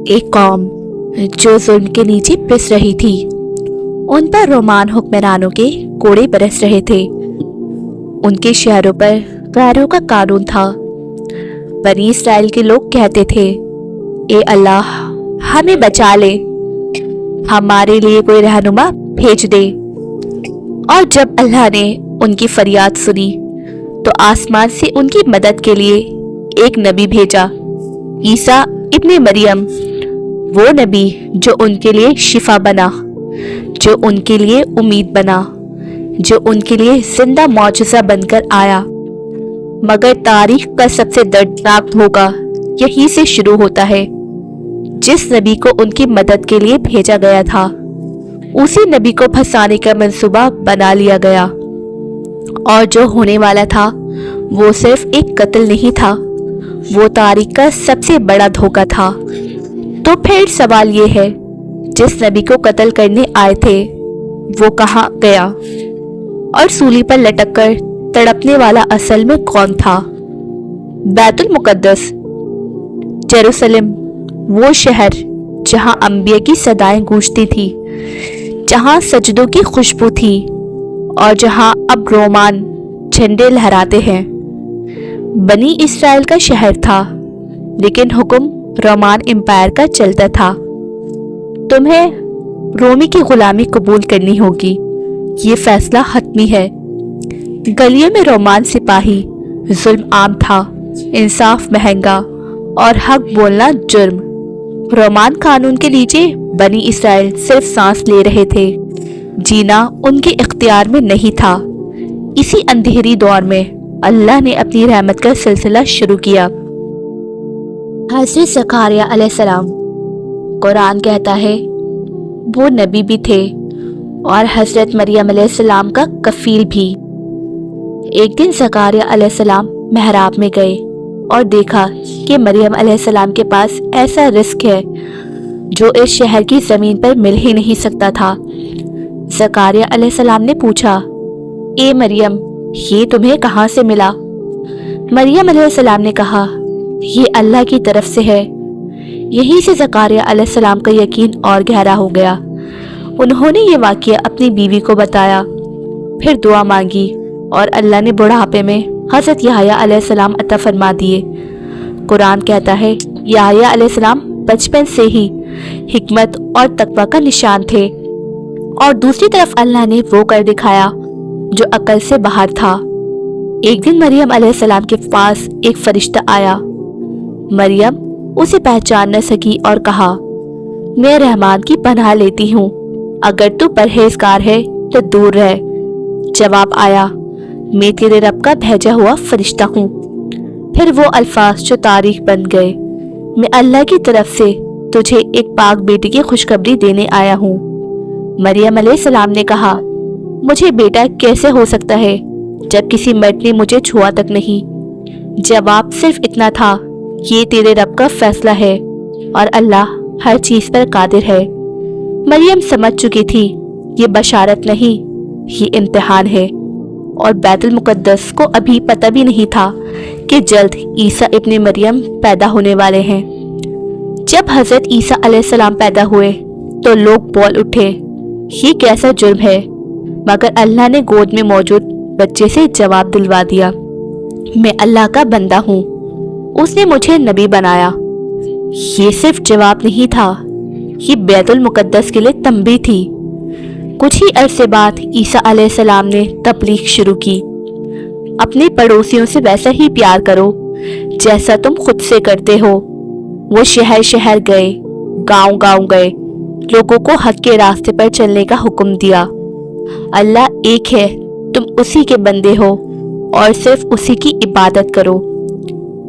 एक कौम जो जुल्म के नीचे पिस रही थी। उन पर रोमान हुक्मरानों के कोड़े बरस रहे थे। उनके शहरों पर गैरों का कानून था। बनी इस्राइल के लोग कहते थे, ए अल्लाह, हमें बचा ले, हमारे लिए कोई रहनुमा भेज दे। और जब अल्लाह ने उनकी फरियाद सुनी तो आसमान से उनकी मदद के लिए एक नबी भेजा, ईसा इब्ने मरियम, वो नबी जो उनके लिए शिफा बना, जो उनके लिए उम्मीद बना, जो उनके लिए जिंदा मौजज़ा बनकर आया। मगर तारीख का सबसे दर्दनाक धोखा यहीं से शुरू होता है। जिस नबी को उनकी मदद के लिए भेजा गया था, उसी नबी को फंसाने का मंसूबा बना लिया गया। और जो होने वाला था वो सिर्फ एक कत्ल नहीं था, वो तारीख का सबसे बड़ा धोखा था। तो फिर सवाल ये है, जिस नबी को कत्ल करने आए थे वो कहाँ गया? और सूली पर लटककर तड़पने वाला असल में कौन था? बैतुल मुकद्दस, जेरूसलम, वो शहर जहां अंबिया की सदाएं गूंजती थी, जहां सजदों की खुशबू थी और जहां अब रोमान झंडे लहराते हैं। बनी इस्राइल का शहर था, लेकिन हुक्म रोमान एम्पायर का चलता था। तुम्हें रोमी की गुलामी कबूल करनी होगी, ये फैसला हतमी है। गलियों में रोमान सिपाही, जुल्म आम था, इंसाफ महंगा और हक बोलना जुर्म। रोमान कानून के नीचे बनी इस्राइल सिर्फ सांस ले रहे थे, जीना उनके इख्तियार में नहीं था। इसी अंधेरी दौर में अल्लाह ने अपनी रहमत का सिलसिला शुरू किया। हज़रत ज़करिया अलैहिस्सलाम, कुरान कहता है, वो नबी भी थे और हज़रत मरियम अलैहिस्सलाम का कफील भी। एक दिन ज़करिया अलैहिस्सलाम महराब में गए और देखा कि मरियम अलैहिस्सलाम के पास ऐसा रिस्क है जो इस शहर की ज़मीन पर मिल ही नहीं सकता था। ज़करिया अलैहिस्सलाम ने पूछा, ए मरियम, ये तुम्हें कहाँ से मिला? मरियम अलैहिस्सलाम ने कहा, ये अल्लाह की तरफ से है। यहीं से ज़करिया अलैहिस्सलाम का यकीन और गहरा हो गया। उन्होंने ये वाक़या अपनी बीवी को बताया, फिर दुआ मांगी और अल्लाह ने बुढ़ापे में हज़रत याहया अलैहिस्सलाम अता फरमा दिए। कुरान कहता है, याहया अलैहिस्सलाम बचपन से ही हिकमत और तकवा का निशान थे और दूसरी तरफ अल्लाह ने वो कर दिखाया जो अकल से बाहर था। एक दिन मरियम अलैहिस्सलाम के पास एक फरिश्ता आया। मरियम उसे पहचान न सकी और कहा, मैं रहमान की पनाह लेती हूँ, अगर तू परहेजगार है तो दूर रह। जवाब आया, मैं तेरे रब का भेजा हुआ फरिश्ता हूँ। फिर वो अल्फाज जो तारीख बन गए, मैं अल्लाह की तरफ से तुझे एक पाक बेटी की खुशखबरी देने आया हूँ। मरियम अलैहिस्सलाम ने कहा, मुझे बेटा कैसे हो सकता है जब किसी मर्द ने मुझे छुआ तक नहीं? जवाब सिर्फ इतना था, ये तेरे रब का फैसला है और अल्लाह हर चीज पर कादिर है। मरियम समझ चुकी थी ये बशारत नहीं, ये इम्तिहान है। और बैतुल मुकद्दस को अभी पता भी नहीं था कि जल्द ईसा इब्ने मरियम पैदा होने वाले हैं। जब हजरत ईसा अलैहिस्सलाम पैदा हुए तो लोग बोल उठे, ये कैसा जुर्म है? मगर अल्लाह ने गोद में मौजूद बच्चे से जवाब दिलवा दिया, मैं अल्लाह का बंदा हूँ, उसने मुझे नबी बनाया। ये सिर्फ जवाब नहीं था, ये बैतुल मुकद्दस के लिए तंबी थी। कुछ ही अरसे बाद ईसा अलैहिस्सलाम ने तबलीग शुरू की, अपने पड़ोसियों से वैसा ही प्यार करो जैसा तुम खुद से करते हो। वो शहर शहर गए, गांव गांव गए, लोगों को हक के रास्ते पर चलने का हुक्म दिया। अल्लाह एक है, तुम उसी के बंदे हो और सिर्फ उसी की इबादत करो।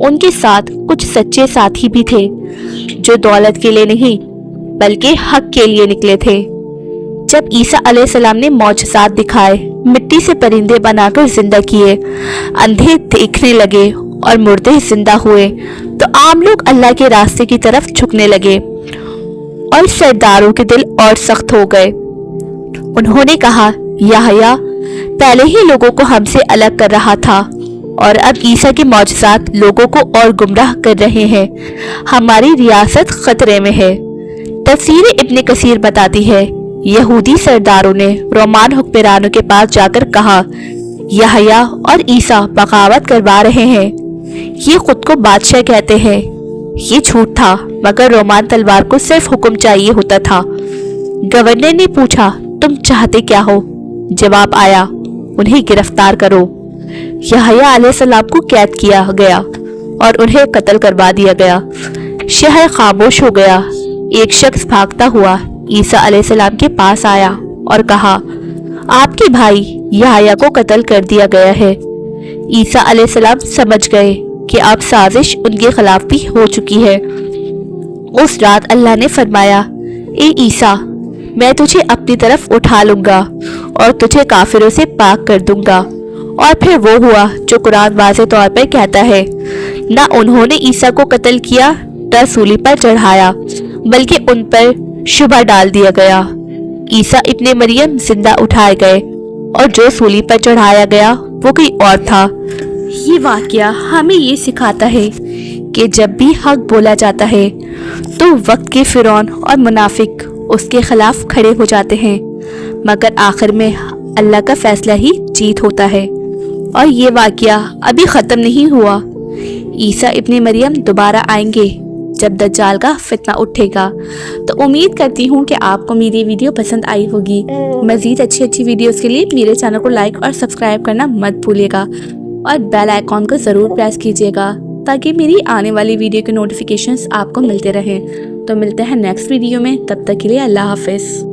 उनके साथ कुछ सच्चे साथी भी थे जो दौलत के लिए नहीं बल्कि हक के लिए निकले थे। जब ईसा अलैहिस्सलाम ने मौजज़ात दिखाए, मिट्टी से परिंदे बनाकर जिंदा किए, अंधे देखने लगे और मुर्दे जिंदा हुए, तो आम लोग अल्लाह के रास्ते की तरफ झुकने लगे और सरदारों के दिल और सख्त हो गए। उन्होंने कहा, याहया पहले ही लोगों को हमसे अलग कर रहा था اور اب عیسیٰ کے معجزات لوگوں کو اور گمراہ کر رہے ہیں۔ ہماری ریاست خطرے میں ہے۔ تفسیر ابن کثیر بتاتی ہے یہودی سرداروں نے رومان حکمرانوں کے پاس جا کر کہا یحییٰ اور عیسیٰ بغاوت کروا رہے ہیں، یہ خود کو بادشاہ کہتے ہیں۔ یہ جھوٹ تھا، مگر رومان تلوار کو صرف حکم چاہیے ہوتا تھا۔ گورنر نے پوچھا تم چاہتے کیا ہو؟ جواب آیا انہیں گرفتار کرو۔ یحییٰ علیہ السلام کو قید کیا گیا اور انہیں قتل کروا دیا گیا۔ شہر خاموش ہو گیا۔ ایک شخص بھاگتا ہوا عیسیٰ علیہ السلام کے پاس آیا اور کہا آپ کے بھائی یحییٰ کو قتل کر دیا گیا ہے۔ عیسیٰ علیہ السلام سمجھ گئے کہ اب سازش ان کے خلاف بھی ہو چکی ہے۔ اس رات اللہ نے فرمایا اے عیسیٰ میں تجھے اپنی طرف اٹھا لوں گا اور تجھے کافروں سے پاک کر دوں گا۔ اور پھر وہ ہوا جو قرآن واضح طور پر کہتا ہے نہ انہوں نے عیسیٰ کو قتل کیا نہ سولی پر چڑھایا، بلکہ ان پر شبہ ڈال دیا گیا۔ عیسیٰ ابن مریم زندہ اٹھائے گئے اور جو سولی پر چڑھایا گیا وہ کوئی اور تھا۔ یہ واقعہ ہمیں یہ سکھاتا ہے کہ جب بھی حق بولا جاتا ہے تو وقت کے فرعون اور منافق اس کے خلاف کھڑے ہو جاتے ہیں، مگر آخر میں اللہ کا فیصلہ ہی جیت ہوتا ہے۔ اور یہ واقعہ ابھی ختم نہیں ہوا۔ عیسیٰ ابن مریم دوبارہ آئیں گے جب دجال کا فتنہ اٹھے گا۔ تو امید کرتی ہوں کہ آپ کو میری ویڈیو پسند آئی ہوگی۔ مزید اچھی ویڈیوز کے لیے میرے چینل کو لائک اور سبسکرائب کرنا مت بھولیے گا اور بیل آئیکن کو ضرور پریس کیجیے گا تاکہ میری آنے والی ویڈیو کے نوٹیفیکیشنز آپ کو ملتے رہیں۔ تو ملتے ہیں نیکسٹ ویڈیو میں، تب تک کے لیے اللہ حافظ۔